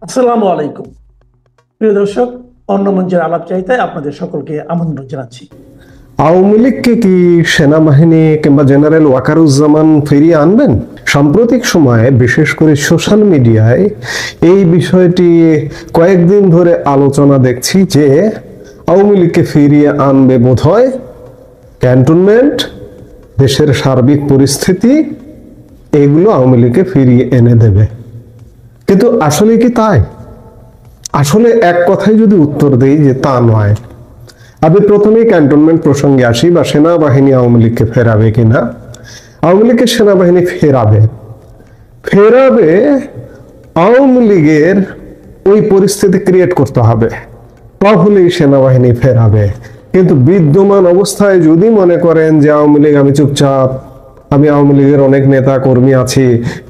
আসসালামু আলাইকুম প্রিয় দর্শক, অন্য মঞ্চের আলাপচারিতায় আপনাদের সকলকে আমন্ত্রণ জানাচ্ছি। আওয়ামী লীগকে কি সেনাবাহিনী কিংবা জেনারেল ওয়াকারুজ্জামান ফিরিয়ে আনবেন? সাম্প্রতিক সময়ে বিশেষ করে সোশ্যাল মিডিয়ায় এই বিষয়টি কয়েকদিন ধরে আলোচনা দেখছি যে আওয়ামী লীগকে ফিরিয়ে আনবে বোধহয় ক্যান্টনমেন্ট, দেশের সার্বিক পরিস্থিতি, এগুলো আওয়ামী লীগকে ফিরিয়ে এনে দেবে। কিন্তু আসলে কি তাই? আসলে এক কথায় যদি উত্তর দেই যে তা নয়। আমি প্রথমেই ক্যান্টনমেন্ট প্রসঙ্গে আসি বা সেনাবাহিনী আওয়ামী লীগকে ফেরাবে কিনা। আওয়ামী লীগের সেনাবাহিনী ফেরাবে আওয়ামী লীগের ওই পরিস্থিতি ক্রিয়েট করতে হবে, তাহলেই সেনাবাহিনী ফেরাবে। কিন্তু বিদ্যমান অবস্থায় যদি মনে করেন যে আওয়ামী লীগ আমি চুপচাপ, আমি আওয়ামী লীগের অনেক নেতা কর্মী আছি,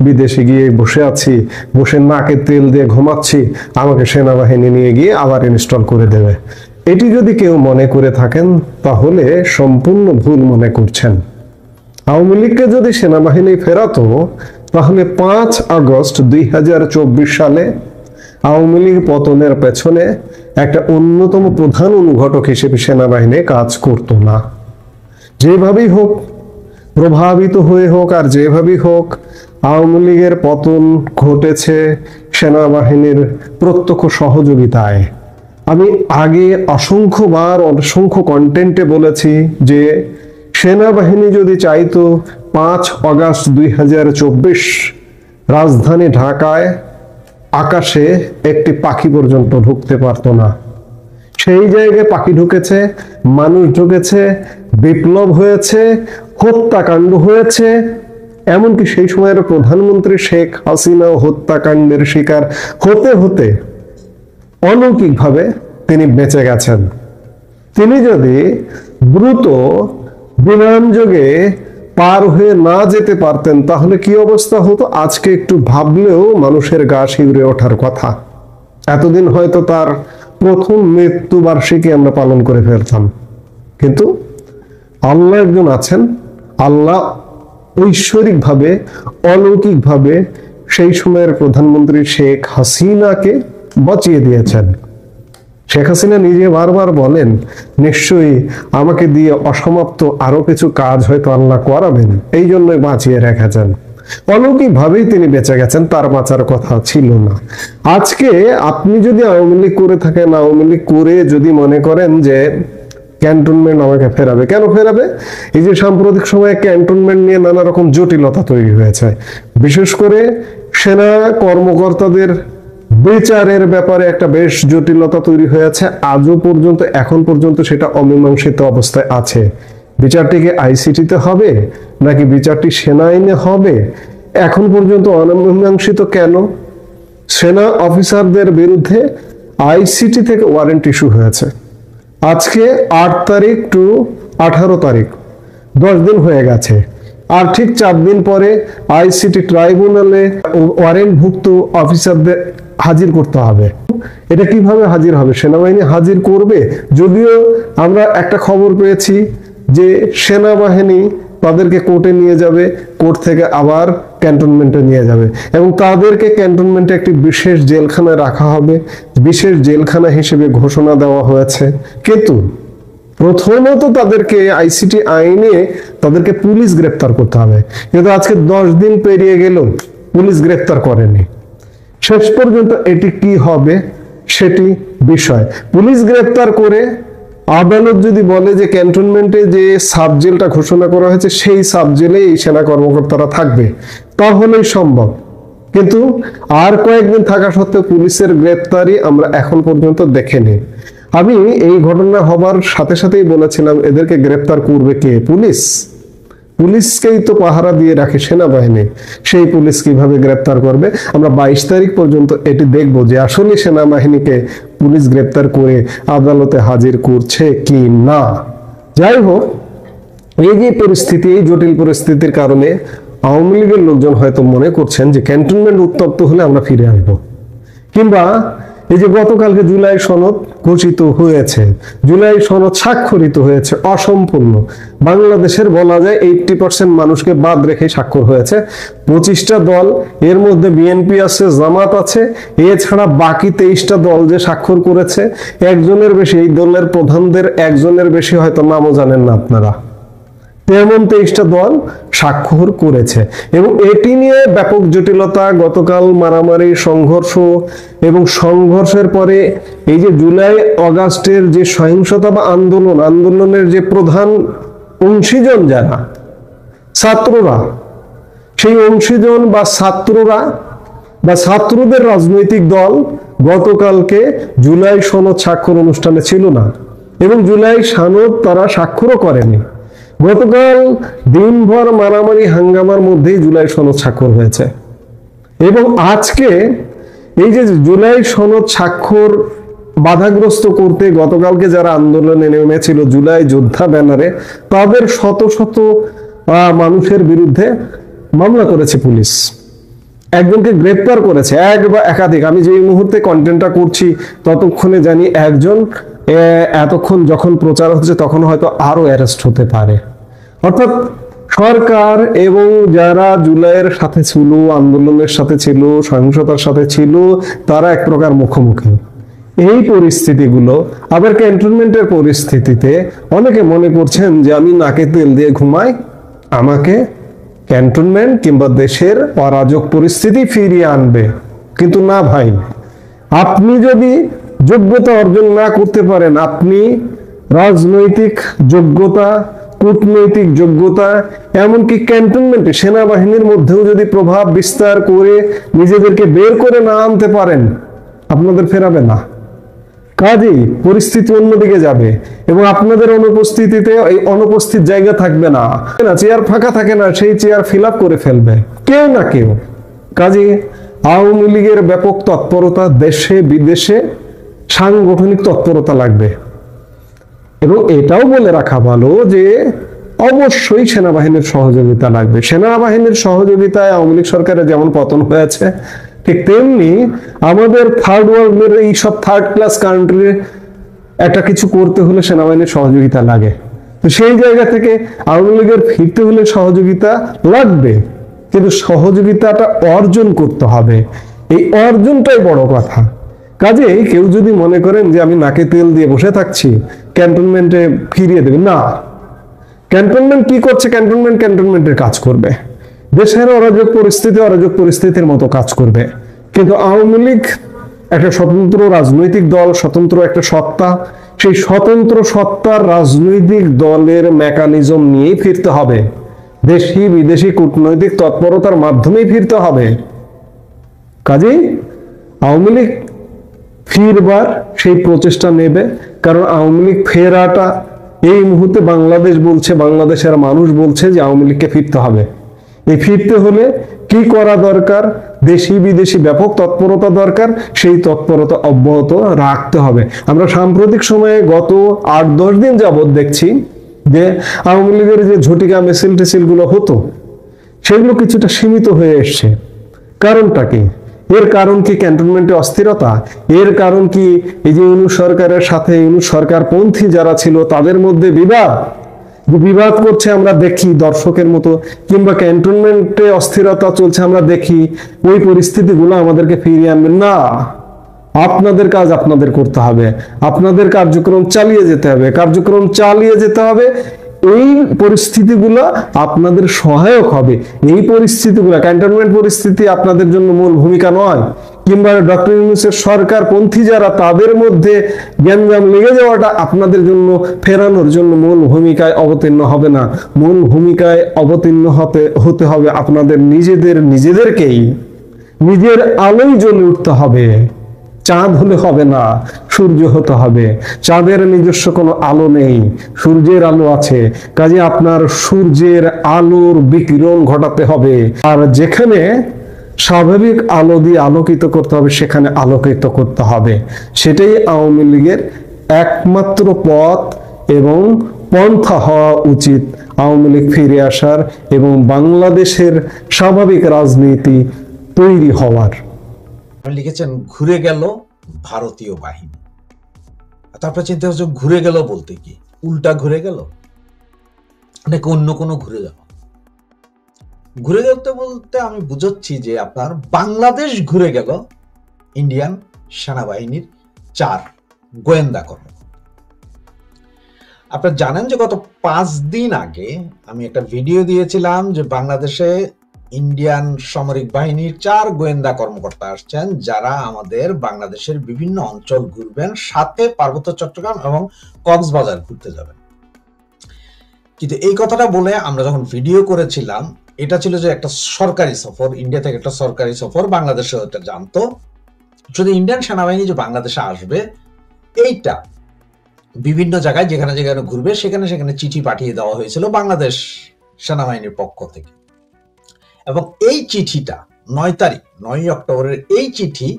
বিদেশে গিয়ে বসে আছি, বসে নাকে তেল দিয়ে ঘুমাচ্ছি, আমাকে সেনাবাহিনী নিয়ে গিয়ে আবার ইনস্টল করে দেবে, এটি যদি কেউ মনে করে থাকেন তাহলে সম্পূর্ণ ভুল মনে করছেন। আওয়ামী লীগকে যদি সেনাবাহিনী ফেরাতো তাহলে 5 আগস্ট 2024 সালে আওয়ামী লীগ পতনের পেছনে একটা অন্যতম প্রধান অনুঘটক হিসেবে সেনাবাহিনী কাজ করত না। যেভাবেই হোক, প্রভাবিত হয়ে হোক আর যেভাবেই হোক, আওয়ামী লীগের পতন ঘটেছে সেনাবাহিনীর প্রত্যক্ষ সহযোগিতায়। আমি আগে অসংখ্যবার অসংখ্য কন্টেন্টে বলেছি যে সেনাবাহিনী যদি চাইতো 5 আগস্ট 2024 রাজধানী ঢাকায় আকাশে একটি পাখি পর্যন্ত ঢুকতে পারতো না। সেই জায়গায় পাখি ঢুকেছে, মানুষ ঢুকেছে, বিপ্লব হয়েছে, হত্যাকাণ্ড হয়েছে। এমনকি সেই সময়ের প্রধানমন্ত্রী শেখ হাসিনা হত্যাকাণ্ডের শিকার হতে হতে অলৌকিকভাবে তিনি বেঁচে গেছেন। তিনি যদি দ্রুত বিমানযোগে পার হয়ে না যেতে পারতেন তাহলে কি অবস্থা হতো আজকে একটু ভাবলেও মানুষের গা শিউরে ওঠার কথা। এতদিন হয়তো তার প্রথম মৃত্যুবার্ষিকী আমরা পালন করে ফেলতাম। কিন্তু আল্লাহ একজন আছেন, আল্লাহ ঐশ্বরিকভাবে অলৌকিকভাবে সেই সময়ের প্রধানমন্ত্রী শেখ হাসিনাকে বাঁচিয়ে দিয়েছেন। শেখ হাসিনা নিজে বারবার বলেন, নিশ্চয়ই আমাকে দিয়ে অসমাপ্ত আরো কিছু কাজ হয়তো আল্লাহ করাবেন, এই জন্যই বাঁচিয়ে রেখেছেন। অলৌকিকভাবেই তিনি বেঁচে গেছেন, তার বাঁচার কথা ছিল না। আজকে আপনি যদি আওয়ামী লীগ করে থাকেন, আওয়ামী লীগ করে যদি মনে করেন যে ক্যান্টনমেন্ট আমাকে ফেরাবে, কেন ফেরাবে? এই যে সাম্প্রতিক সময়ে ক্যান্টনমেন্ট নিয়ে নানা রকম জটিলতা তৈরি হয়েছে, বিশেষ করে সেনা কর্মকর্তাদের বিচারের ব্যাপারে একটা বেশ জটিলতা তৈরি হয়েছে। আজও পর্যন্ত, এখন পর্যন্ত সেটা অমীমাংসিত অবস্থায় আছে। বিচারটিকে আইসিটিতে হবে নাকি বিচারটি সেনা আইনে হবে, এখন পর্যন্ত অমীমাংসিত। কেন? সেনা অফিসারদের বিরুদ্ধে আইসিটি থেকে ওয়ারেন্ট ইস্যু হয়েছে। আজকে 8 তারিখ টু 18 তারিখ, 10 দিন হয়ে গেছে। আর ঠিক 4 দিন পরে আইসিটি ট্রাইব্যুনালে ওয়ারেন্টভুক্ত অফিসারদের হাজির করতে হবে। এটা কিভাবে হাজির হবে? সেনাবাহিনী হাজির করবে। যদিও আমরা একটা খবর পেয়েছি যে সেনাবাহিনী তাদেরকে কোর্টে নিয়ে যাবে, কোর্ট থেকে আবার ক্যান্টনমেন্টে নিয়ে যাবে এবং তাদেরকে ক্যান্টনমেন্টে একটি বিশেষ জেলখানায় রাখা হবে, বিশেষ জেলখানা হিসেবে ঘোষণা দেওয়া হয়েছে। কিন্তু প্রথমত তাদেরকে আইসিটি আইনে তাদেরকে পুলিশ গ্রেপ্তার করতে হবে। কিন্তু আজকে 10 দিন পেরিয়ে গেল, পুলিশ গ্রেপ্তার করেনি। শেষ পর্যন্ত এটি কি হবে সেটি বিষয়। পুলিশ গ্রেপ্তার করে আদালত যদি বলে যে ক্যান্টনমেন্টে যে সাব জেলটা ঘোষণা করা হয়েছে সেই সাব জেলে এই সেনা কর্মকর্তারা থাকবে, তাহলেই সম্ভব। কিন্তু আর কয়েকদিন থাকা সত্ত্বেও পুলিশের গ্রেপ্তারি আমরা এখন পর্যন্ত দেখিনি। আমি এই ঘটনা হবার সাথে সাথেই বলেছিলাম এদেরকে গ্রেপ্তার করবে কে? পুলিশ। পুলিশকেই তো পাহারা দিয়ে রাখে সেনাবাহিনী, সেই পুলিশ কিভাবে গ্রেপ্তার করবে? আমরা 22 তারিখ পর্যন্ত এটি দেখব যে আসলে সেনাবাহিনীকে পুলিশ গ্রেপ্তার করে আদালতে হাজির করছে কি না। যাই হোক, এই যে পরিস্থিতি, এই জটিল পরিস্থিতির কারণে আওয়ামী লীগের লোকজন হয়তো মনে করছেন যে ক্যান্টনমেন্ট উত্তপ্ত হলে আমরা ফিরে আসবো, কিংবা এই যে গতকালকে জুলাই সনদ ঘোষিত হয়েছে, জুলাই সনদ স্বাক্ষরিত হয়েছে, অসম্পূর্ণ। বাংলাদেশের বলা যায় 80% মানুষকে বাদ রেখে স্বাক্ষর হয়েছে। 25টা দল, এর মধ্যে বিএনপি আছে, জামাত আছে, এছাড়া বাকি 23টা দল যে স্বাক্ষর করেছে, একজনের বেশি, এই দলের প্রধানদের একজনের বেশি হয়তো নামও জানেন না আপনারা, তেমন 23টা দল স্বাক্ষর করেছে। এবং এটি নিয়ে ব্যাপক জটিলতা, গতকাল মারামারি, সংঘর্ষ, এবং সংঘর্ষের পরে এই যে জুলাই অগাস্টের যে সহিংসতা বা আন্দোলনের যে প্রধান অংশীজন যারা ছাত্ররা, সেই অংশীজন বা ছাত্ররা বা ছাত্রদের রাজনৈতিক দল গতকালকে জুলাই সনদ স্বাক্ষর অনুষ্ঠানে ছিল না, এবং জুলাই সনদ তারা স্বাক্ষরও করেনি। গতকাল দিনভর মারামারি হাঙ্গামার মধ্যেই জুলাই সনদ স্বাক্ষর হয়েছে। এবং আজকে এই যে জুলাই সনদ স্বাক্ষর বাধাগ্রস্ত করতে গতকালকে যারা আন্দোলনে নেমেছিল জুলাই যোদ্ধা ব্যানারে, তাদের শত শত মানুষের বিরুদ্ধে মামলা করেছে পুলিশ, একজনকে গ্রেপ্তার করেছে, এক বা একাধিক। আমি যে মুহূর্তে কন্টেন্টটা করছি ততক্ষণে জানি একজন, এতক্ষণ যখন প্রচার হচ্ছে তখন হয়তো আরো অ্যারেস্ট হতে পারে। অর্থাৎ সরকার এবং যারা জুলাইয়ের সাথে ছিল, আন্দোলনের সাথে ছিল, সহিংসতার সাথে ছিল, তারা এক প্রকার মুখোমুখি। এই পরিস্থিতিগুলো আবার ক্যান্টনমেন্টের পরিস্থিতিতে অনেকে মনে করছেন যে আমি নাকে তেল দিয়ে ঘুমাই, আমাকে ক্যান্টনমেন্ট কিংবা দেশের অরাজক পরিস্থিতি ফিরিয়ে আনবে। কিন্তু না ভাই, আপনি যদি যোগ্যতা অর্জন না করতে পারেন, আপনি রাজনৈতিক যোগ্যতা, কূটনৈতিক যোগ্যতা, এমনকি ক্যান্টনমেন্টে সেনাবাহিনীর মধ্যেও যদি প্রভাব বিস্তার করে নিজেদেরকে বের করে না আনতে পারেন, আপনাদের ফেরাবে না। কাজেই পরিস্থিতি অন্যদিকে যাবে এবং আপনাদের অনুপস্থিতিতে এই অনুপস্থিত জায়গা থাকবে না, চেয়ার ফাঁকা থাকে না, সেই চেয়ার ফিল আপ করে ফেলবে কেউ না কেউ। কাজেই আওয়ামী লীগের ব্যাপক তৎপরতা, দেশে বিদেশে সাংগঠনিক তৎপরতা লাগবে। এবং এটাও বলে রাখা ভালো যে অবশ্যই সেনাবাহিনীর সহযোগিতা লাগবে। সেনাবাহিনীর সহযোগিতায় আওয়ামী লীগ সরকারের যেমন পতন হয়েছে, ঠিক তেমনি আমাদের থার্ড ওয়ার্ল্ডের এই সব থার্ড ক্লাস কান্ট্রি একটা কিছু করতে হলে সেনাবাহিনীর সহযোগিতা লাগে। তো সেই জায়গা থেকে আওয়ামী লীগের ফিরতে হলে সহযোগিতা লাগবে, কিন্তু সহযোগিতাটা অর্জন করতে হবে, এই অর্জনটাই বড় কথা। কাজেই কেউ যদি মনে করেন যে আমি নাকে তেল দিয়ে বসে থাকছি, ক্যান্টনমেন্টে ফিরিয়ে দেবে, না। ক্যান্টনমেন্ট কি করছে? ক্যান্টনমেন্টের কাজ করবে, দেশের অরাজক পরিস্থিতির মতো কাজ করবে। কিন্তু আওয়ামী লীগ একটা স্বতন্ত্র রাজনৈতিক দল, স্বতন্ত্র একটা সত্তা, সেই স্বতন্ত্র সত্তার রাজনৈতিক দলের মেকানিজম নিয়েই ফিরতে হবে, দেশি বিদেশি কূটনৈতিক তৎপরতার মাধ্যমেই ফিরতে হবে। কাজেই আওয়ামী লীগ ফিরবার সেই প্রচেষ্টা নেবে, কারণ আওয়ামী লীগ ফেরাটা এই মুহূর্তে বাংলাদেশ বলছে, বাংলাদেশের মানুষ বলছে যে আওয়ামী লীগকে ফিরতে হবে। এই ফিরতে হলে কি করা দরকার? দেশি বিদেশি ব্যাপক তৎপরতা দরকার, সেই তৎপরতা অব্যাহত রাখতে হবে। আমরা সাম্প্রতিক সময়ে গত 8-10 দিন যাবৎ দেখছি যে আওয়ামী লীগের যে ঝটিকা মিছিল টিছিল হতো, সেগুলো কিছুটা সীমিত হয়ে এসছে। কারণটা কি? এর কারণ কি ক্যান্টনমেন্টে অস্থিরতা? এর কারণ কি এই যে ইউনূস সরকারের সাথে ইউনূস সরকার পন্থী যারা ছিল তাদের মধ্যে বিবাদ করছে আমরা দেখি দর্শকের মতো, কিংবা ক্যান্টনমেন্টে অস্থিরতা চলছে আমরা দেখি, ওই পরিস্থিতিগুলো আমাদেরকে ফিরিয়ে আনবে না। আপনাদের কাজ আপনাদের করতে হবে, আপনাদের কার্যক্রম চালিয়ে যেতে হবে। এই পরিস্থিতিগুলো আপনাদের সহায়ক হবে। এই পরিস্থিতিগুলো, ক্যান্টনমেন্ট পরিস্থিতি আপনাদের জন্য মূল ভূমিকা নয়, কিংবা ডক্টর ইউনূসের সরকার পন্থী যারা তাদের মধ্যে গ্যাঞ্জাম লেগে যাওয়াটা আপনাদের জন্য ফেরানোর জন্য মূল ভূমিকায় অবতীর্ণ হবে না। মূল ভূমিকায় অবতীর্ণ হতে হবে আপনাদের নিজেদেরকেই। নিজের আলোয় জ্বলে উঠতে হবে, চাঁদ হলে হবে না, সূর্য হতে হবে। চাঁদের নিজস্ব কোনো আলো নেই, সূর্যের আলো আছে। কাজে আপনার সূর্যের আলোর বিকিরণ ঘটাতে হবে, আর যেখানে স্বাভাবিক আলো দিয়ে আলোকিত করতে হবে সেখানে আলোকিত করতে হবে। সেটাই আওয়ামী লীগের একমাত্র পথ এবং পন্থা হওয়া উচিত আওয়ামী লীগ ফিরে আসার এবং বাংলাদেশের স্বাভাবিক রাজনীতি তৈরি হওয়ার। লিখেছেন ঘুরে গেল ভারতীয় বাহিনী। তারপর চিন্তা হচ্ছে ঘুরে গেল বলতে কি উল্টা ঘুরে গেল নাকি অন্য কোনো ঘুরে গেল? ঘুরে যেতে বলতে আমি বুঝাচ্ছি যে আপনার বাংলাদেশ ঘুরে গেল ইন্ডিয়ান সেনাবাহিনীর 4 গোয়েন্দা কর্মকর্তা। আপনারা জানেন যে গত 5 দিন আগে আমি একটা ভিডিও দিয়েছিলাম যে বাংলাদেশে ইন্ডিয়ান সামরিক বাহিনীর 4 গোয়েন্দা কর্মকর্তা আসছেন, যারা আমাদের বাংলাদেশের বিভিন্ন অঞ্চল ঘুরবেন, সাথে পার্বত্য চট্টগ্রাম এবং কক্সবাজার ঘুরতে যাবেন। কিন্তু এই কথাটা বলে আমরা যখন ভিডিও করেছিলাম, এটা ছিল যে একটা সরকারি সফর, ইন্ডিয়া থেকে একটা সরকারি সফর, বাংলাদেশে এটা জানতো। যদি ইন্ডিয়ান সেনাবাহিনী যে বাংলাদেশে আসবে, এইটা বিভিন্ন জায়গায় যেখানে যেখানে ঘুরবে সেখানে সেখানে চিঠি পাঠিয়ে দেওয়া হয়েছিল বাংলাদেশ সেনাবাহিনীর পক্ষ থেকে। এবং এই চিঠিটা 9 অক্টোবরের এই চিঠি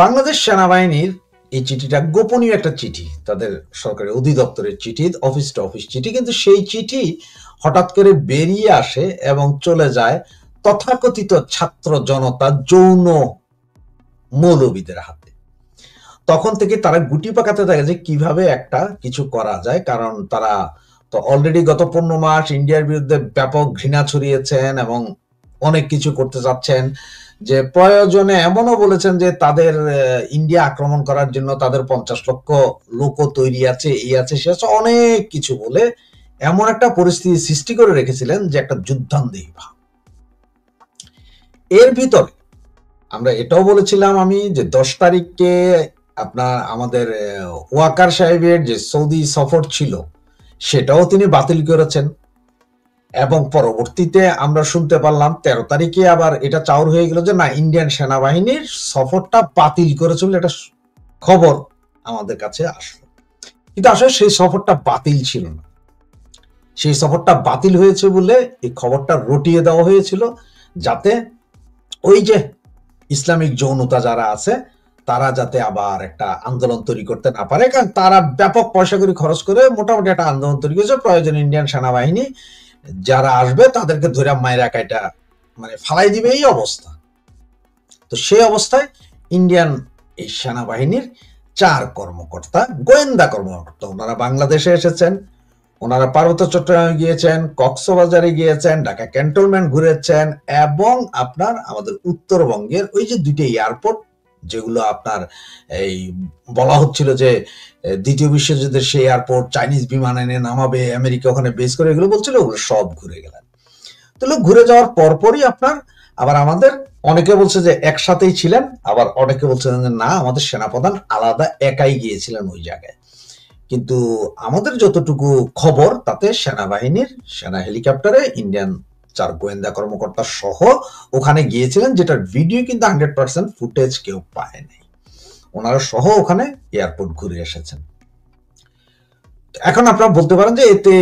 বাংলাদেশ সেনাবাহিনীর, এই চিঠিটা গোপনীয় একটা চিঠি, তাদের সরকারি অধিদপ্তরের চিঠি, অফিস টু অফিস চিঠি, কিন্তু সেই চিঠি হঠাৎ করে বেরিয়ে আসে এবং চলে যায় তথাকথিত ছাত্র জনতা যৌন মৌলবীদের হাতে। তখন থেকে তারা গুটি পাকাতে থাকে যে কিভাবে একটা কিছু করা যায়, কারণ তারা তো অলরেডি গত 15 মাস ইন্ডিয়ার বিরুদ্ধে ব্যাপক ঘৃণা ছড়িয়েছেন এবং অনেক কিছু করতে যাচ্ছেন, যে প্রয়োজনে এমনও বলেছেন যে তাদের ইন্ডিয়া আক্রমণ করার জন্য তাদের 50 লক্ষ লোক তৈরি আছে, এই আছে সে আছে, অনেক কিছু বলে এমন একটা পরিস্থিতি সৃষ্টি করে রেখেছিলেন যে একটা যুদ্ধান্দেহী ভাব। এর ভিতরে আমরা এটাও বলেছিলাম আমি যে 10 তারিখে আপনার আমাদের ওয়াকার সাহেবের যে সৌদি সফর ছিল সেটাও তিনি বাতিল করেছেন, এবং পরবর্তীতে আমরা শুনতে পারলাম 13 তারিখে আবার এটা চাউর হয়ে গেল যে না, ইন্ডিয়ান সেনাবাহিনীর সফরটা বাতিল করেছে বলে একটা খবর আমাদের কাছে আসলো। কিন্তু আসলে সেই সফরটা বাতিল ছিল না, সেই সফরটা বাতিল হয়েছে বলে এই খবরটা রটিয়ে দেওয়া হয়েছিল, যাতে ওই যে ইসলামিক যৌনতা যারা আছে তারা যাতে আবার একটা আন্দোলন তৈরি করতে না পারে, কারণ তারা ব্যাপক পয়সা করে খরচ করে মোটামুটি একটা আন্দোলন তৈরি করেছে। প্রয়োজন ইন্ডিয়ান সেনাবাহিনী যারা আসবে তাদেরকে ধরে মায়েরা কাইটা মানে ফালাই দিবে, এই অবস্থা। তো সেই অবস্থায় ইন্ডিয়ান এই সেনাবাহিনীর 4 কর্মকর্তা, গোয়েন্দা কর্মকর্তা, ওনারা বাংলাদেশে এসেছেন, ওনারা পার্বত্য চট্টগ্রামে গিয়েছেন, কক্সবাজারে গিয়েছেন, ঢাকা ক্যান্টনমেন্ট ঘুরেছেন, এবং আপনার আমাদের উত্তরবঙ্গের ওই যে 2টি এয়ারপোর্ট যেগুলো আপনার এই বলা হচ্ছিল যে দ্বিতীয় বিশ্বযুদ্ধের সেই এয়ারপোর্ট, চাইনিজ বিমান এনে নামাবে, আমেরিকা ওখানে বেস করে, এগুলো বলছিল, ওগুলো সব ঘুরে গেলেন। তো ঘুরে যাওয়ার পরপরই আপনার আবার আমাদের অনেকে বলছে যে একসাথেই ছিলেন, আবার অনেকে বলছেন যে না, আমাদের সেনাপ্রধান আলাদা একাই গিয়েছিলেন ওই জায়গায়। কিন্তু আমাদের যতটুকু খবর তাতে সেনাবাহিনীর সেনা হেলিকপ্টারে ইন্ডিয়ান 4 গোয়েন্দা কর্মকর্তা সহ ওখানে গিয়েছিলেন, যেটার ভিডিও কিন্তু 100% ফুটেজ কেউ পায় নাই। ওনারা সহ ওখানে এয়ারপোর্ট ঘুরে এসেছেন। এখন আপনারা বলতে পারেন যে এতে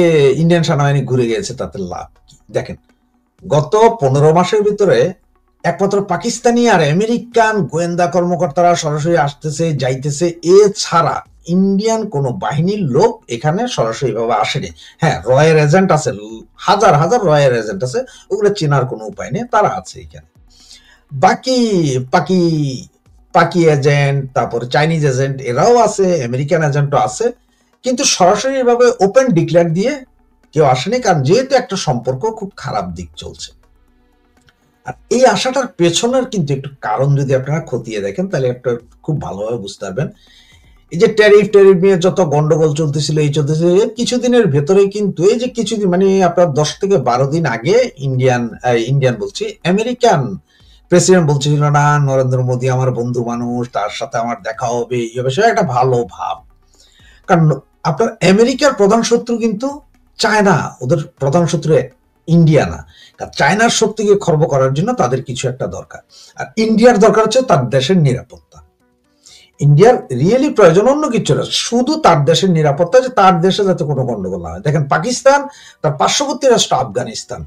ইন্ডিয়ান সেনাবাহিনী ঘুরে গিয়েছে, তাতে লাভ কি? দেখেন, গত 15 মাসের ভিতরে একমাত্র পাকিস্তানি আর আমেরিকান গোয়েন্দা কর্মকর্তারা সরাসরি আসতেছে যাইতেছে, এছাড়া ইন্ডিয়ান কোন বাহিনীর লোক এখানে সরাসরি ভাবে আসেনি। হ্যাঁ, রয়ের এজেন্ট আছে, হাজার হাজার রয়ের এজেন্ট আছে, ওগুলো চেনার কোনো উপায় নেই, তারা আছে এখানে। বাকি বাকি পাকি এজেন্ট, তারপর চাইনিজ এজেন্ট এরাও আছে, আমেরিকান এজেন্টও আছে, কিন্তু সরাসরি ভাবে ওপেন ডিক্লেয়ার দিয়ে কেউ আসেনি, কারণ যেহেতু একটা সম্পর্ক খুব খারাপ দিক চলছে। আর এই আশাটার পেছনের কিন্তু একটু কারণ যদি আপনারা খতিয়ে দেখেন তাহলে একটা খুব ভালোভাবে বুঝতে পারবেন। এই যে ট্যারিফ নিয়ে যত গন্ডগোল চলতেছিল, এই চলতেছিল, কিছুদিনের ভেতরে কিন্তু এই যে কিছুদিন মানে আপনার 10 থেকে 12 দিন আগে ইন্ডিয়ান বলছি, আমেরিকান প্রেসিডেন্ট বলছিল না, নরেন্দ্র মোদী আমার বন্ধু মানুষ, তার সাথে আমার দেখা হবে, এই হবে, সে একটা ভালো ভাব। কারণ আপনার আমেরিকার প্রধান শত্রু কিন্তু চায়না, ওদের প্রধান শত্রু ইন্ডিয়া না। চায়নার শক্তিকে খর্ব করার জন্য তাদের কিছু একটা দরকার, আর ইন্ডিয়ার দরকার হচ্ছে তার দেশের নিরাপত্তা। ইন্ডিয়ার রিয়েলি প্রয়োজন অন্য কিছু না, শুধু তার দেশের নিরাপত্তা, যে তার দেশে যাতে কোনো গন্ডগোল না হয়। দেখেন, পাকিস্তান, তার পার্শ্ববর্তী রাষ্ট্র আফগানিস্তান,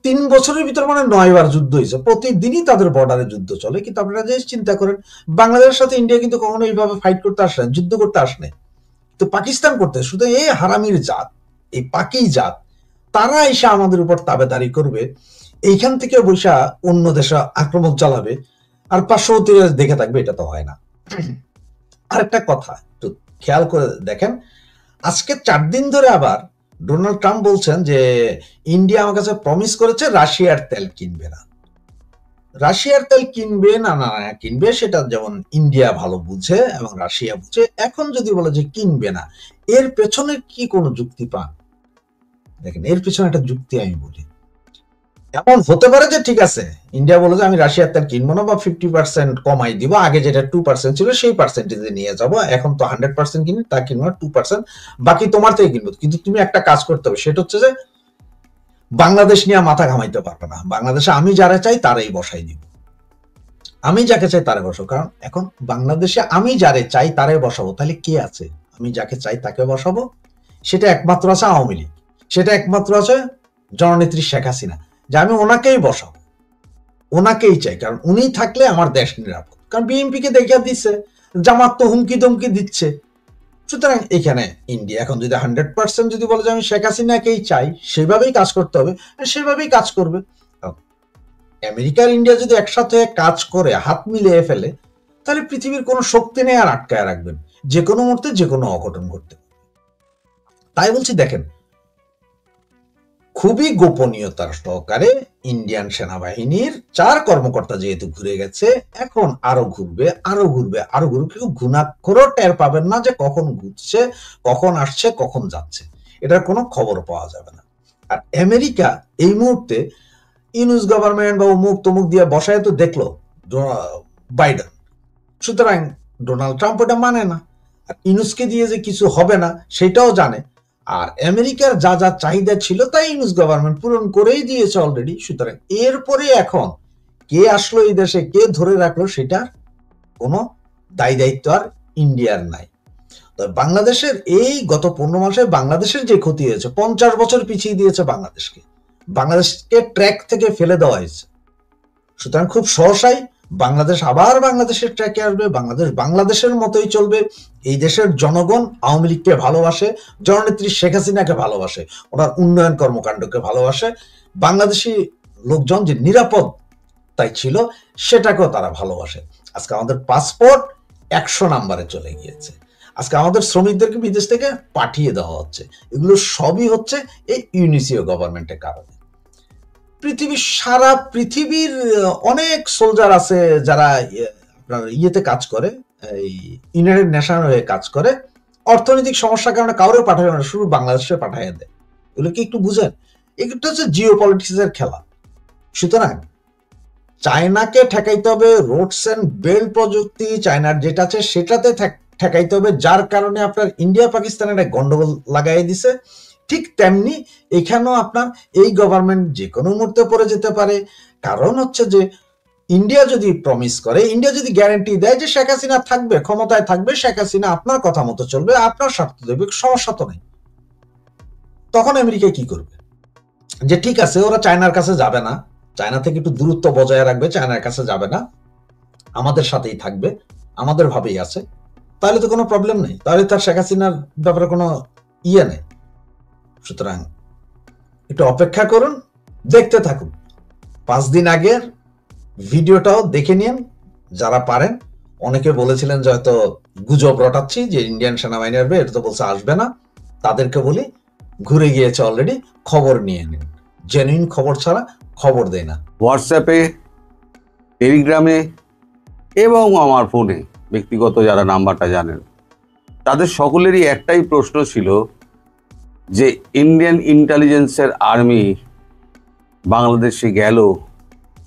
3 বছরের ভিতরে মানে 9 বার যুদ্ধ হয়েছে, প্রতিদিনই তাদের বর্ডারে যুদ্ধ চলে। কিন্তু আপনারা যে চিন্তা করেন, বাংলাদেশের সাথে ইন্ডিয়া কিন্তু কখনো এইভাবে ফাইট করতে আসে না, যুদ্ধ করতে আসে না, তো পাকিস্তান করতে। শুধু এই হারামির জাত, এই পাকি জাত, তারা এসে আমাদের উপর তাবেদারি করবে, এইখান থেকে বৈশা অন্য দেশে আক্রমণ চালাবে, আর পার্শ্ববর্তী দেখে থাকবে, এটা তো হয় না। আরেকটা কথা একটু খেয়াল করে দেখেন, আজকে 4 দিন ধরে আবার ডোনাল্ড ট্রাম্প বলছেন যে ইন্ডিয়া আমার কাছে প্রমিস করেছে রাশিয়ার তেল কিনবে না। রাশিয়ার তেল কিনবে না না কিনবে সেটা যেমন ইন্ডিয়া ভালো বুঝে এবং রাশিয়া বুঝে। এখন যদি বলে যে কিনবে না, এর পেছনে কি কোনো যুক্তি পান? দেখেন, এর পেছনে একটা যুক্তি আমি বলি। এমন হতে পারে যে ঠিক আছে, ইন্ডিয়া বলে যে আমি রাশিয়ার তেল কিনবো না বা 50% কমাই দিব, আগে যেটা 2% ছিল সেই পার্সেন্টেজে নিয়ে যাব, এখন তো 100% কিনি, তা কিনবো না, 2% বাকি তোমার থেকে কিনবো। কিন্তু তুমি একটা কাজ করতে হবে, সেটা হচ্ছে যে বাংলাদেশ নিয়ে মাথা ঘামাইতে পারবে না, বাংলাদেশে আমি যারা চাই তারাই বসাই দিব, আমি যাকে চাই তারে বসাবো। কারণ এখন বাংলাদেশে আমি যারে চাই তারে বসাবো, তাহলে কে আছে? আমি যাকে চাই তাকে বসাবো, সেটা একমাত্র আছে আওয়ামী লীগ, সেটা একমাত্র আছে জননেত্রী শেখ হাসিনা, যে আমি ওনাকেই বসাবো, ওনাকেই চাই। কারণ উনি থাকলে আমার দেশ নিরাপদ। কারণ বিএনপি কে দেখিয়ে দিচ্ছে, জামাত তো হুমকি দমকি দিচ্ছে। সুতরাং এখানে ইন্ডিয়া এখন যদি 100% যদি বলে যে আমি শেখ হাসিনাকেই চাই, সেভাবেই কাজ করতে হবে, সেভাবেই কাজ করবে। আমেরিকার ইন্ডিয়া যদি একসাথে কাজ করে হাত মিলিয়ে ফেলে, তাহলে পৃথিবীর কোনো শক্তি নেই আর আটকায় রাখবেন, যে কোনো মুহূর্তে যে কোনো অঘটন ঘটতে। তাই বলছি, দেখেন, খুবই গোপনীয়তার সহকারে ইন্ডিয়ান সেনাবাহিনীর 4 কর্মকর্তা যেহেতু ঘুরে গেছে, এখন আরো ঘুরবে, আরো ঘুরবে, আরো ঘুরবে। কেউ ঘুণাক্ষরও টের পাবেন না যে কখন ঘুরছে, কখন আসছে, কখন যাচ্ছে, এটার কোনো খবর পাওয়া যাবে না। আর আমেরিকা এই মুহূর্তে ইউনুস গভর্নমেন্ট বা অমুক তমুক দিয়ে বসায় তো দেখলো বাইডেন। সুতরাং ডোনাল্ড ট্রাম্প ওটা মানে না, আর ইউনুসকে দিয়ে যে কিছু হবে না সেটাও জানে। আর আমেরিকার যা যা চাহিদা ছিল তাই ইউনুস গভর্নমেন্ট পূরণ করেই দিয়েছে অলরেডি। সুতরাং এরপরে এখন কে আসলো এই দেশে, কে ধরে রাখলো, সেটা কোনো দায় দায়িত্ব আর ইন্ডিয়ার নাই। তো বাংলাদেশের এই গত 15 মাসে বাংলাদেশের যে ক্ষতি হয়েছে, 50 বছর পিছিয়ে দিয়েছে বাংলাদেশকে, বাংলাদেশকে ট্র্যাক থেকে ফেলে দেওয়া হয়েছে। সুতরাং খুব সহসাই বাংলাদেশ আবার বাংলাদেশের ট্র্যাকে আসবে, বাংলাদেশ বাংলাদেশের মতোই চলবে। এই দেশের জনগণ আওয়ামী লীগকে ভালোবাসে, জননেত্রী শেখ হাসিনাকে ভালোবাসে, ওনার উন্নয়ন কর্মকাণ্ডকে ভালোবাসে। বাংলাদেশি লোকজন যে নিরাপদ তাই ছিল সেটাকেও তারা ভালোবাসে। আজকে আমাদের পাসপোর্ট 100 নাম্বারে চলে গিয়েছে, আজকে আমাদের শ্রমিকদেরকে বিদেশ থেকে পাঠিয়ে দেওয়া হচ্ছে। এগুলো সবই হচ্ছে এই ইউনিসিও গভর্নমেন্টের কারণে। সারা পৃথিবীর অনেক সোলজার আছে যারা আপনার ইয়েতে কাজ করে, এই ইউনাইটেড নেশন হয়ে কাজ করে, অর্থনৈতিক সমস্যার কারণে কাউরে পাঠায় না, শুধু বাংলাদেশে পাঠিয়ে দেয়। এগুলো কি একটু বুঝেন? এগুলো হচ্ছে জিও পলিটিক্সের খেলা। সুতরাং চায়নাকে ঠেকাইতে হবে, রোডস এন্ড বেল্ট প্রযুক্তি চায়নার যেটা আছে সেটাতে ঠেকাইতে হবে, যার কারণে আপনার ইন্ডিয়া পাকিস্তানের একটা গন্ডগোল লাগাই দিছে। ঠিক তেমনি এখানেও আপনার এই গভর্নমেন্ট যে কোনো মুহূর্তে পড়ে যেতে পারে। কারণ হচ্ছে যে ইন্ডিয়া যদি প্রমিস করে, ইন্ডিয়া যদি গ্যারান্টি দেয় যে শেখ হাসিনা থাকবে, ক্ষমতায় থাকবে, শেখ হাসিনা আপনার কথা মতো চলবে, আপনার স্বার্থ দেবে, সমস্যা তো নেই, তখন আমেরিকা কি করবে? যে ঠিক আছে ওরা চায়নার কাছে যাবে না, চায়না থেকে একটু দূরত্ব বজায় রাখবে, চায়নার কাছে যাবে না, আমাদের সাথেই থাকবে, আমাদের ভাবেই আছে, তাহলে তো কোনো প্রবলেম নেই, তাহলে তার শেখ হাসিনার ব্যাপারে কোনো ইয়ে নেই। সুতরাং একটু অপেক্ষা করুন, দেখতে থাকুন। 5 দিন আগের ভিডিওটাও দেখে নিন যারা পারেন। অনেকে বলেছিলেন যে হয়তো গুজব রটাচ্ছি যে ইন্ডিয়ান সেনাবাহিনী আসবে, এটা তো বলছে আসবে না। তাদেরকে বলি ঘুরে গিয়েছে অলরেডি, খবর নিয়ে নিন। জেনুইন খবর ছাড়া খবর দেয় না। হোয়াটসঅ্যাপে, টেলিগ্রামে এবং আমার ফোনে ব্যক্তিগত যারা নাম্বারটা জানেন, তাদের সকলেরই একটাই প্রশ্ন ছিল যে ইন্ডিয়ান ইন্টেলিজেন্সের আর্মি বাংলাদেশে গেল,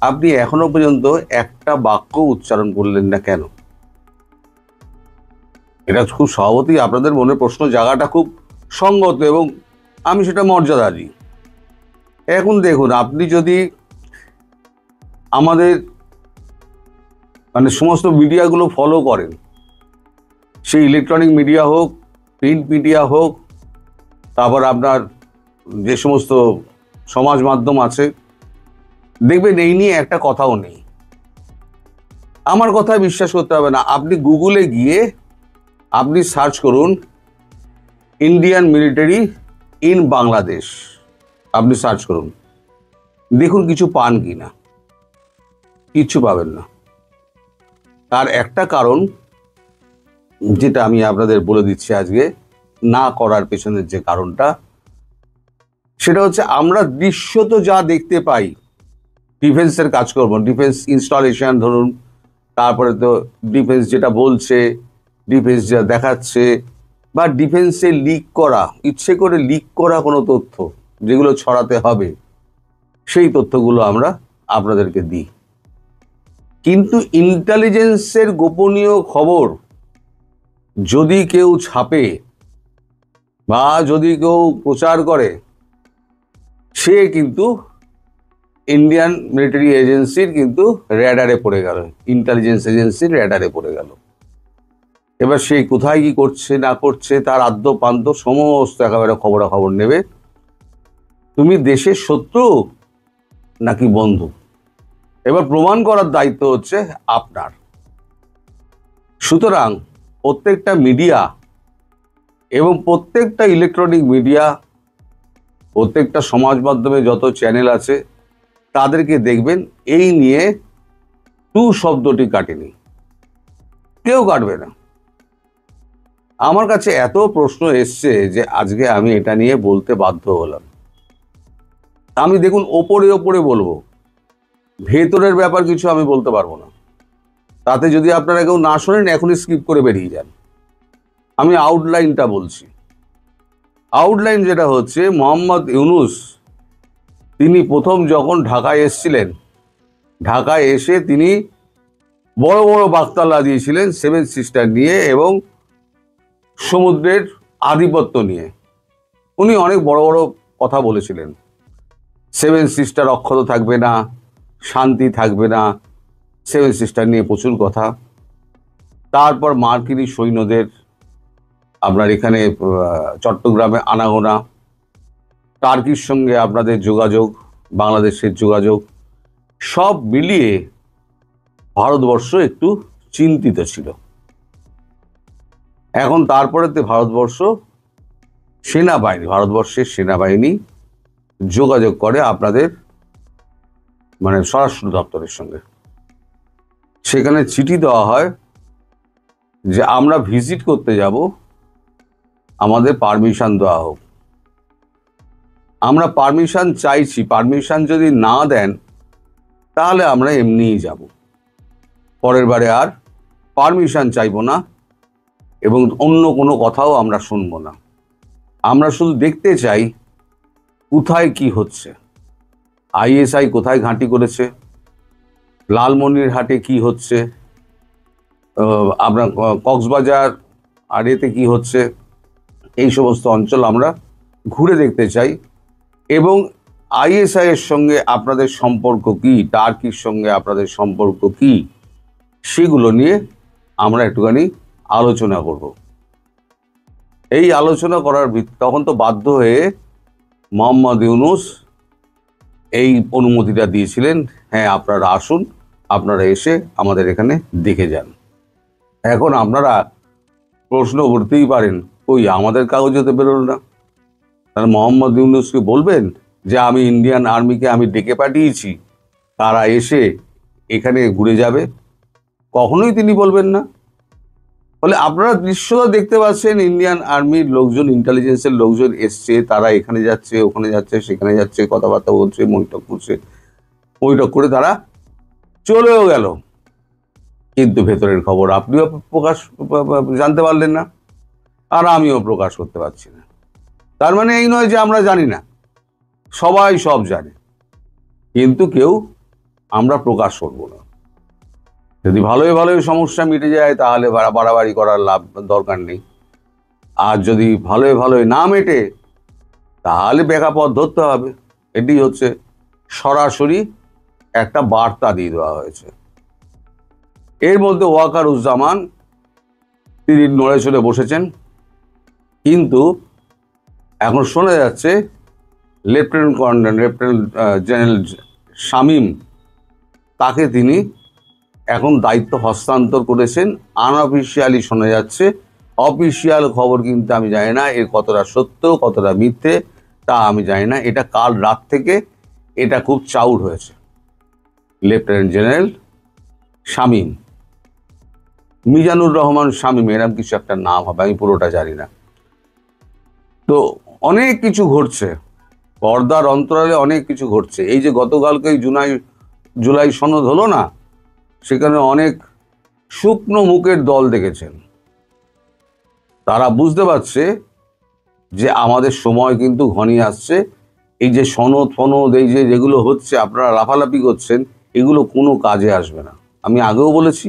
আপনি এখনো পর্যন্ত একটা বাক্য উচ্চারণ করলেন না কেন? এটা খুব স্বভাবতই আপনাদের মনে প্রশ্ন জায়গাটা খুব সঙ্গত এবং আমি সেটা মর্যাদা দিই। এখন দেখুন, আপনি যদি আমাদের মানে সমস্ত মিডিয়াগুলো ফলো করেন, সেই ইলেকট্রনিক মিডিয়া হোক, প্রিন্ট মিডিয়া হোক, তারপর আপনার যে সমস্ত সমাজ মাধ্যম আছে, দেখবেন এই নিয়ে একটা কথাও নেই। আমার কথায় বিশ্বাস করতে হবে না, আপনি গুগলে গিয়ে আপনি সার্চ করুন ইন্ডিয়ান মিলিটারি ইন বাংলাদেশ, আপনি সার্চ করুন, দেখুন কিছু পান কি না, কিচ্ছু পাবেন না। তার একটা কারণ যেটা আমি আপনাদের বলে দিচ্ছি আজকে, না করার পেছনের যে কারণটা, সেটা হচ্ছে আমরা দৃশ্যত যা দেখতে পাই, ডিফেন্সের কাজকর্ম, ডিফেন্স ইনস্টলেশন ধরুন, তারপরে তো ডিফেন্স যেটা বলছে, ডিফেন্স যা দেখাচ্ছে, বা ডিফেন্সে লিক করা, ইচ্ছে করে লিক করা কোনো তথ্য যেগুলো ছড়াতে হবে, সেই তথ্যগুলো আমরা আপনাদেরকে দিই। কিন্তু ইন্টেলিজেন্সের গোপনীয় খবর যদি কেউ ছাপে বা যদি কেউ প্রচার করে, সে কিন্তু ইন্ডিয়ান মিলিটারি এজেন্সির কিন্তু র্যাডারে পড়ে গেল, ইন্টেলিজেন্স এজেন্সির র্যাডারে পড়ে গেল। এবার সে কোথায় কি করছে না করছে তার আদ্য পান্ত সমস্ত একেবারে খবরাখবর নেবে। তুমি দেশের শত্রু নাকি বন্ধু, এবার প্রমাণ করার দায়িত্ব হচ্ছে আপনার। সুতরাং প্রত্যেকটা মিডিয়া এবং প্রত্যেকটা ইলেকট্রনিক মিডিয়া, প্রত্যেকটা সমাজ মাধ্যমে যত চ্যানেল আছে, তাদেরকে দেখবেন এই নিয়ে টু শব্দটি কাটেনি, কেউ কাটবে না। আমার কাছে এত প্রশ্ন এসছে যে আজকে আমি এটা নিয়ে বলতে বাধ্য হলাম। আমি দেখুন ওপরে ওপরে বলবো, ভেতরের ব্যাপার কিছু আমি বলতে পারবো না। তাতে যদি আপনারা কেউ না শোনেন এখনই স্কিপ করে বেরিয়ে যান। আমি আউটলাইনটা বলছি। আউটলাইন যেটা হচ্ছে, মোহাম্মদ ইউনূস তিনি প্রথম যখন ঢাকায় এসেছিলেন, ঢাকায় এসে তিনি বড় বড় বাকতাল্লা দিয়েছিলেন সেভেন সিস্টার নিয়ে এবং সমুদ্রের আধিপত্য নিয়ে। উনি অনেক বড় বড় কথা বলেছিলেন, সেভেন সিস্টার অক্ষত থাকবে না, শান্তি থাকবে না, সেভেন সিস্টার নিয়ে প্রচুর কথা। তারপর মার্কিনী সৈন্যদের আপনার এখানে চট্টগ্রামে আনাগোনা, টার্কির সঙ্গে আপনাদের যোগাযোগ, বাংলাদেশের যোগাযোগ, সব মিলিয়ে ভারতবর্ষ একটু চিন্তিত ছিল। এখন তারপরেতে ভারতবর্ষের সেনাবাহিনী যোগাযোগ করে আপনাদের মানে স্বরাষ্ট্র দপ্তরের সঙ্গে। সেখানে চিঠি দেওয়া হয় যে আমরা ভিজিট করতে যাব, আমাদের পারমিশন দেওয়া হোক। আমরা পারমিশন চাইছি, পারমিশন যদি না দেন তাহলে আমরা এমনিই যাব, পরের বারে আর পারমিশন চাইবো না এবং অন্য কোনো কথাও আমরা শুনবো না। আমরা শুধু দেখতে চাই কোথায় কি হচ্ছে, আইএসআই কোথায় ঘাঁটি করেছে, লালমনিরহাটে কি হচ্ছে, আপনার কক্সবাজার আর এতে কি হচ্ছে, এই সমস্ত অঞ্চল আমরা ঘুরে দেখতে চাই। এবং আইএসআই এর সঙ্গে আপনাদের সম্পর্ক কি, টার্কির সঙ্গে আপনাদের সম্পর্ক কি, সেগুলো নিয়ে আমরা একটুখানি আলোচনা করব। এই আলোচনা করার তখন তো বাধ্য হয়ে মোহাম্মদ ইউনূস এই অনুমতিটা দিয়েছিলেন, হ্যাঁ আপনারা আসুন, আপনারা এসে আমাদের এখানে দেখে যান। এখন আপনারা প্রশ্ন করতেই পারেন, ওই আমাদের কাগজেতে বেরোল না, তাহলে মোহাম্মদ ইউনূসকে বলবেন যে আমি ইন্ডিয়ান আর্মিকে আমি ডেকে পাঠিয়েছি, তারা এসে এখানে ঘুরে যাবে? কখনোই তিনি বলবেন না। ফলে আপনারা দৃশ্যটা দেখতে পাচ্ছেন, ইন্ডিয়ান আর্মির লোকজন, ইন্টেলিজেন্সের লোকজন এসছে, তারা এখানে যাচ্ছে, ওখানে যাচ্ছে, সেখানে যাচ্ছে, কথাবার্তা বলছে, বৈঠক করছে, বৈঠক করে তারা চলেও গেল। কিন্তু ভেতরের খবর আপনিও জানতে পারলেন না, আর আমিও প্রকাশ করতে পারছি না। তার মানে এই নয় যে আমরা জানি না, সবাই সব জানে, কিন্তু কেউ আমরা প্রকাশ করবো না। যদি ভালোই ভালোই সমস্যা মিটে যায় তাহলে বাড়াবাড়ি করার দরকার নেই, আর যদি ভালোই ভালোই না মেটে তাহলে প্রেক্ষাপট ধরতে হবে। এটি হচ্ছে সরাসরি একটা বার্তা দিয়ে দেওয়া হয়েছে। এর মধ্যে ওয়াকারুজ্জামান তিনি নড়ে চড়ে বসেছেন, কিন্তু এখন শোনা যাচ্ছে লেফটেন্যান্ট জেনারেল শামীম, তাকে তিনি এখন দায়িত্ব হস্তান্তর করেছেন। আনঅফিসিয়ালি শোনা যাচ্ছে, অফিসিয়াল খবর কিন্তু আমি জানি না, এর কতটা সত্য কতটা মিথ্যে তা আমি জানি না। এটা কাল রাত থেকে এটা খুব চাউর হয়েছে। লেফটেন্যান্ট জেনারেল শামীম মিজানুর রহমান শামীম, এরকম কিছু একটা নাম হবে, আমি পুরোটা জানি না। তো অনেক কিছু ঘটছে, পর্দার অন্তরালে অনেক কিছু ঘটছে। এই যে গতকালকে জুলাই সনদ হলো না, সেখানে অনেক শুকনো মুখের দল দেখেছেন। তারা বুঝতে পারছে যে আমাদের সময় কিন্তু ঘনিয়ে আসছে। এই যে সনদ ফনদ এই যে যেগুলো হচ্ছে, আপনারা লাফালাফি করছেন, এগুলো কোনো কাজে আসবে না। আমি আগেও বলেছি,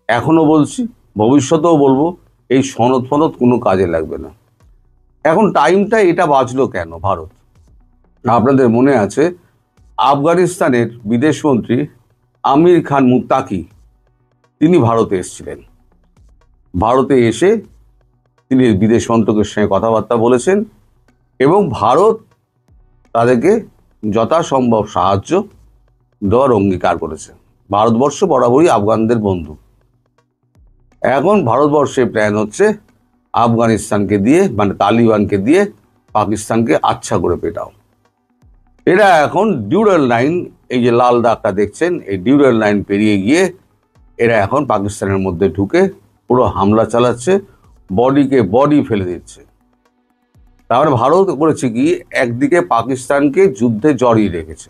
এখনো বলছি, ভবিষ্যতেও বলবো, এই সনদ ফনদ কোনো কাজে লাগবে না। এখন টাইমটা এটা বাঁচলো কেন? ভারত, আপনাদের মনে আছে আফগানিস্তানের বিদেশমন্ত্রী আমির খান মুত্তাকি, তিনি ভারতে এসেছিলেন। ভারতে এসে তিনি বিদেশ মন্ত্রকের সঙ্গে কথাবার্তা বলেছেন এবং ভারত তাদেরকে যথাসম্ভব সাহায্য দেওয়ার অঙ্গীকার করেছে। ভারতবর্ষ বরাবরই আফগানদের বন্ধু। এখন ভারতবর্ষের প্ল্যান হচ্ছে আফগানিস্তানকে দিয়ে, মানে তালিবানকে দিয়ে পাকিস্তানকে আচ্ছা করে পেটাও। এরা এখন ডিউরাল লাইন, এই যে লাল দাগটা দেখছেন, এই ডিউরাল লাইন পেরিয়ে গিয়ে এরা এখন পাকিস্তানের মধ্যে ঢুকে পুরো হামলা চালাচ্ছে, বডিকে বডি ফেলে দিচ্ছে। তারপরে ভারত করেছে কি, একদিকে পাকিস্তানকে যুদ্ধে জড়িয়ে রেখেছে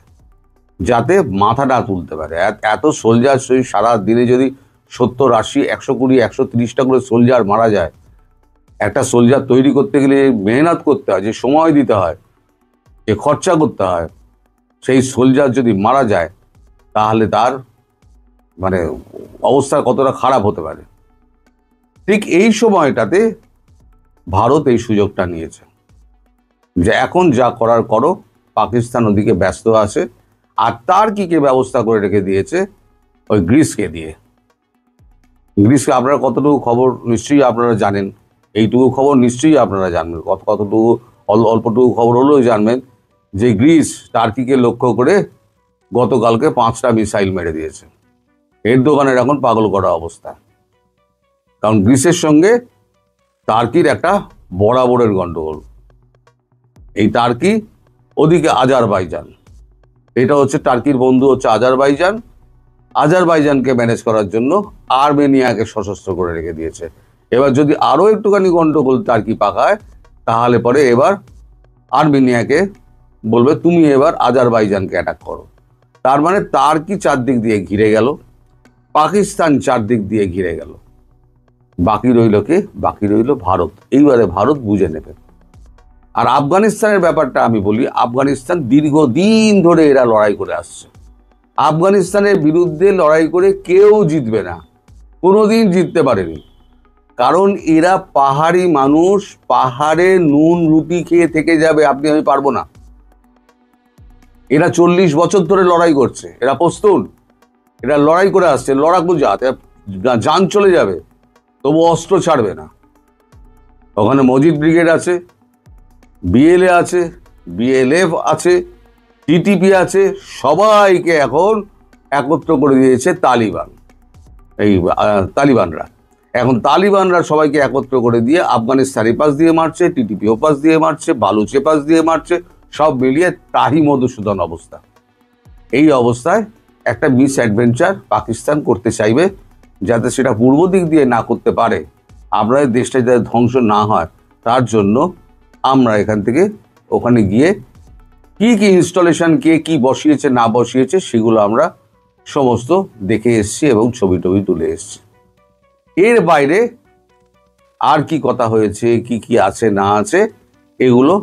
যাতে মাথা না তুলতে পারে। এত সোলজার সারা দিনে যদি 70, 80, 120, 130টা করে সোলজার মারা যায়, একটা সোলজার তৈরি করতে গেলে মেহনত করতে হয়, যে সময় দিতে হয়, যে খরচা করতে হয়, সেই সোলজার যদি মারা যায় তাহলে তার মানে অবস্থা কতটা খারাপ হতে পারে। ঠিক এই সময়টাতে ভারত এই সুযোগটা নিয়েছে যে এখন যা করার করো, পাকিস্তান ওদিকে ব্যস্ত আছে। আর তার কি ব্যবস্থা করে রেখে দিয়েছে ওই গ্রিসকে দিয়ে। গ্রিসকে আপনারা কতটুকু খবর নিশ্চয়ই আপনারা জানেন, এইটুকু খবর নিশ্চয়ই আপনারা জানবেন, কতটুকু অল্পটুকু খবর হলেও জানবেন যে গ্রিস টার্কিকে লক্ষ্য করে গতকালকে 5টা মিসাইল মেরে দিয়েছে। এরদোগানের এখন পাগল করা অবস্থা, কারণ গ্রিসের সঙ্গে টার্কির একটা বরাবরের গন্ডগোল। এই টার্কি, ওদিকে আজারবাইজান, এটা হচ্ছে টার্কির বন্ধু হচ্ছে আজারবাইজান। আজারবাইজানকে ম্যানেজ করার জন্য আর্মেনিয়াকে সশস্ত্র করে রেখে দিয়েছে। এবার যদি আরো একটুখানি গন্ডগোল টার্কি পাকায়, তাহলে পরে এবার আর্মেনিয়াকে বলবে তুমি এবার আজারবাইজানকে অ্যাটাক করো। তার মানে টার্কি চারদিক দিয়ে ঘিরে গেল, পাকিস্তান চারদিক দিয়ে ঘিরে গেল, বাকি রইল কে? বাকি রইল ভারত। এইবারে ভারত বুঝে নেবে। আর আফগানিস্তানের ব্যাপারটা আমি বলি, আফগানিস্তান দীর্ঘদিন ধরে এরা লড়াই করে আসছে। আফগানিস্তানের বিরুদ্ধে লড়াই করে কেউ জিতবে না, কোনোদিন জিততে পারেনি। কারণ এরা পাহাড়ি মানুষ, পাহাড়ে নুন রুটি খেয়ে থেকে যাবে, আপনি আমি পারবো না। এরা 40 বছর ধরে লড়াই করছে, এরা পস্তুন, এরা লড়াই করে আসছে, লড়াকু জাত, জান চলে যাবে তবু অস্ত্র ছাড়বে না। ওখানে মজিদ ব্রিগেড আছে, বিএলএ আছে, বিএলএফ আছে, টিটিপি আছে, সবাইকে এখন একত্র করে দিয়েছে তালিবান, এই তালিবানরা। এখন তালিবানরা সবাইকে একত্র করে দিয়ে আফগানিস্তান এপাশ দিয়ে মারছে, টিটিপি ওপাশ দিয়ে মারছে, বালুচ এপাশ দিয়ে মারছে, সব মিলিয়ে তাহি মধুসূদন অবস্থা। এই অবস্থায় একটা মিস অ্যাডভেঞ্চার পাকিস্তান করতে চাইবে, যাতে সেটা পূর্ব দিক দিয়ে না করতে পারে, আপনাদের দেশটা যাতে ধ্বংস না হয়, তার জন্য আমরা এখান থেকে ওখানে গিয়ে কি কি ইনস্টলেশন, কে কি বসিয়েছে না বসিয়েছে সেগুলো আমরা সমস্ত দেখে এসেছি এবং ছবি টবি তুলে এসেছি। এর বাইরে আর কি কথা হয়েছে, কি কি আছে না আছে, এগুলো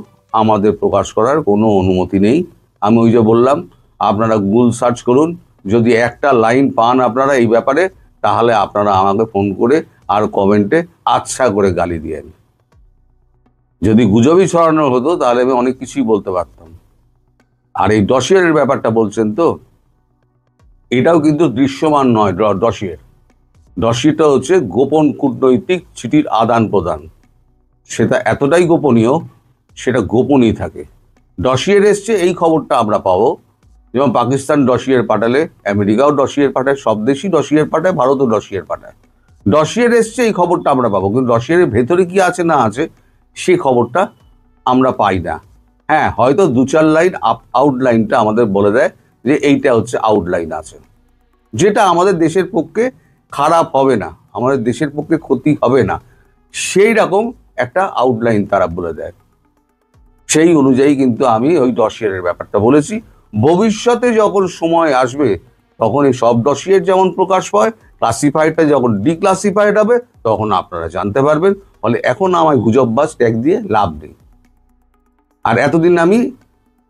আমাদের প্রকাশ করার কোনো অনুমতি নেই। আমি ওই যে বললাম, আপনারা গুগল সার্চ করুন, যদি একটা লাইন পান আপনারা এই ব্যাপারে, তাহলে আপনারা আমাকে ফোন করে আর কমেন্টে আচ্ছা করে গালি দিয়েন। যদি গুজবই ছড়ানো হতো তাহলে আমি অনেক কিছুই বলতে পারতাম। আর এই ডসিয়ারের ব্যাপারটা বলছেন তো, এটাও কিন্তু দৃশ্যমান নয়। ডসিয়ারটা হচ্ছে গোপন কূটনৈতিক চিঠির আদান প্রদান, সেটা এতটাই গোপনীয়, সেটা গোপনই থাকে। ডসিয়ার এসছে এই খবরটা আমরা পাবো, যেমন পাকিস্তান ডসিয়ার পাঠালে, আমেরিকাও ডসিয়ার পাঠায়, সব দেশই ডসিয়ার পাঠায়, ভারতও ডসিয়ার পাঠায়। ডসিয়ার এসছে এই খবরটা আমরা পাবো, কিন্তু ডসিয়ারের ভেতরে কি আছে না আছে সে খবরটা আমরা পাই না। হ্যাঁ, হয়তো 2-4 লাইন আউটলাইনটা আমাদের বলে দেয় যে এইটা হচ্ছে আউটলাইন আছে, যেটা আমাদের দেশের পক্ষে খারাপ হবে না। আমাদের দেশের পক্ষে ক্ষতি হবে না, সেই রকম একটা আউটলাইন তারা বলে দেয়। সেই অনুযায়ী কিন্তু আমি ওই ডসিয়ারের ব্যাপারটা বলেছি। ভবিষ্যতে যখন সময় আসবে তখন এই সব ডসিয়ার যেমন প্রকাশ পায়, ক্লাসিফাইডটা যখন ডিক্লাসিফাইড হবে তখন আপনারা জানতে পারবেন। ফলে এখন আমায় গুজববাজ ট্যাগ দিয়ে লাভ নেই। আর এতদিন আমি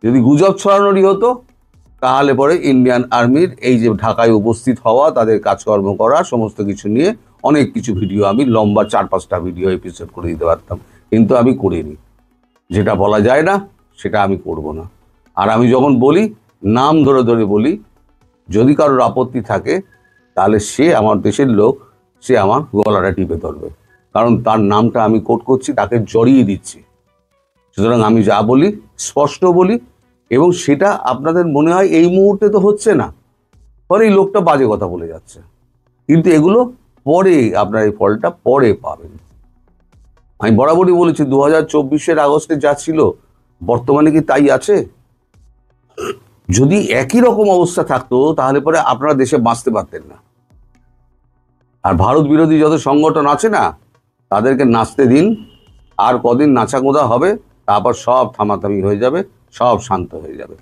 যদি গুজব ছড়ানোরই হতো তাহলে পরে ইন্ডিয়ান আর্মির এই যে ঢাকায় উপস্থিত হওয়া, তাদের কাজকর্ম করা, সমস্ত কিছু নিয়ে অনেক কিছু ভিডিও আমি লম্বা 4-5টা ভিডিও এপিসোড করে দিতে পারতাম, কিন্তু আমি করিনি। যেটা বলা যায় না সেটা আমি করব না। আর আমি যখন বলি, নাম ধরে ধরে বলি, যদি কারোর আপত্তি থাকে তাহলে সে আমার দেশের লোক, সে আমার গলাটা টিপে ধরবে, কারণ তার নামটা আমি কোট করছি, তাকে জড়িয়ে দিচ্ছি। সুতরাং আমি যা বলি স্পষ্ট বলি, এবং সেটা আপনাদের মনে হয় এই মুহূর্তে তো হচ্ছে না, ফলে এই লোকটা বাজে কথা বলে যাচ্ছে, কিন্তু এগুলো পরে আপনার এই ফলটা পরে পাবেন। আমি বরাবরই বলেছি 2024 আগস্টে যা ছিল বর্তমানে কি তাই আছে? যদি একই রকম অবস্থা থাকতো তাহলে পরে আপনারা দেশে বাঁচতে পারতেন না। আর ভারত বিরোধী যত সংগঠন আছে না, তাদেরকে নাচতে দিন, আর কদিন নাচাগোদা হবে, তারপর সব থামাথামি হয়ে যাবে, সব শান্ত হয়ে যাবে।